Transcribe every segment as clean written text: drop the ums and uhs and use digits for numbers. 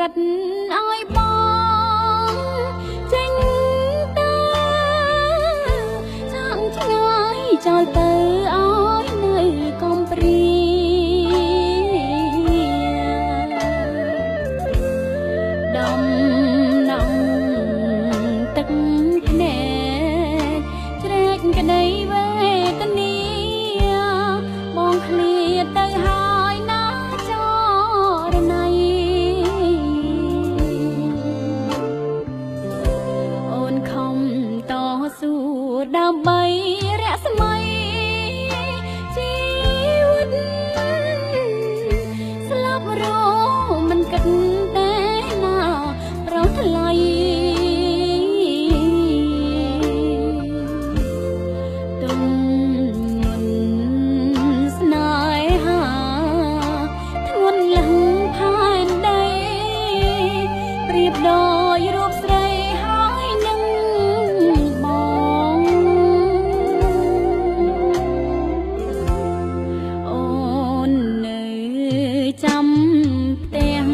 រិតឲ្យបងចេញទៅចាំឆ្ងាយចោលទៅឲ្យនៅកំព្រាដំណងទឹកភ្នែកជ្រែកក្តីវេទនាបងឃ្លាតទៅហើយណាចរណៃអូនខំតស៊ូដើម្បីរស្មីជីវិតស្លាប់រមិនគិតទេណាប្រោថ្លៃទុំមុនស្នេហាធ្ងន់លឹងផែនដីប្រៀបដោយរូបស្រីហើយនឹងបងអូននៅចាំផ្ទះ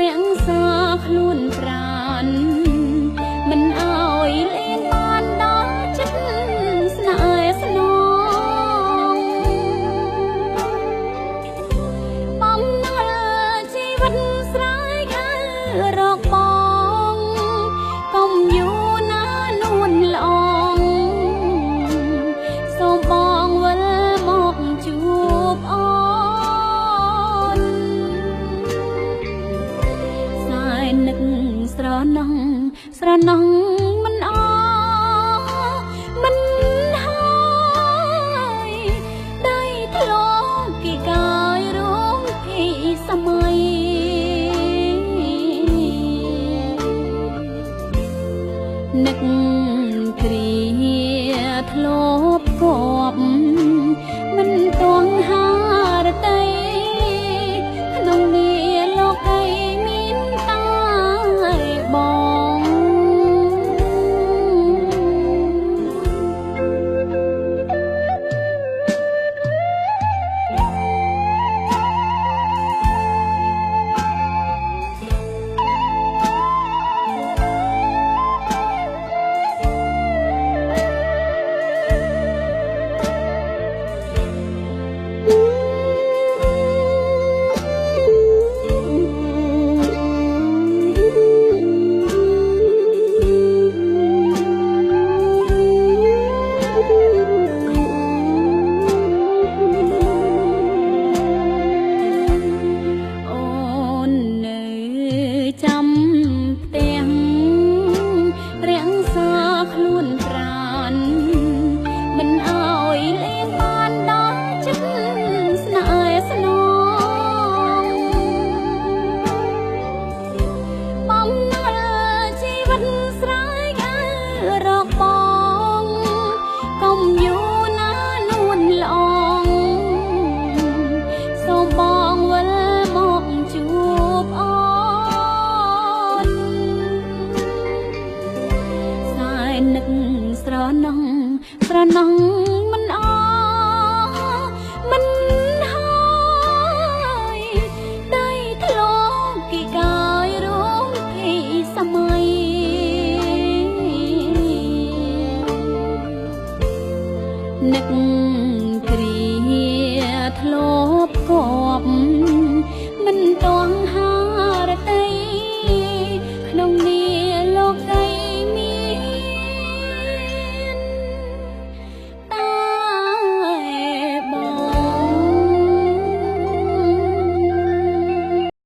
រាំងសាខ្លួនប្រានមិនអោយលៀនបានដល់ចិត្តស្នេហ៍ស្នងបំណុលជីវិតស្រែកហៅរកបងកុំយូរណានួនល្អងសូមបងវិលមកជួបអូនសែននឹកស្រណោះមិនអមិនហើយដៃធ្លាប់គេកាយរងពីសម័យនឹកគ្រាធ្លាប់គប់មិនទាន់ហារតីក្នុងនាលោកីមានតែបងចាំផ្ទះរាំងសាខ្លួនប្រានមិនអោយលៀនបានដល់ចិត្តស្នេហ៍ស្នងបំណុលជីវិតស្រែកហៅរកបងកុំយូរណានួនល្អងសូមបងវិលមកជួបអូននឹកស្រណោះមិនអមិនហើយដៃធ្លាប់គេកាយរងពីសម័យនឹក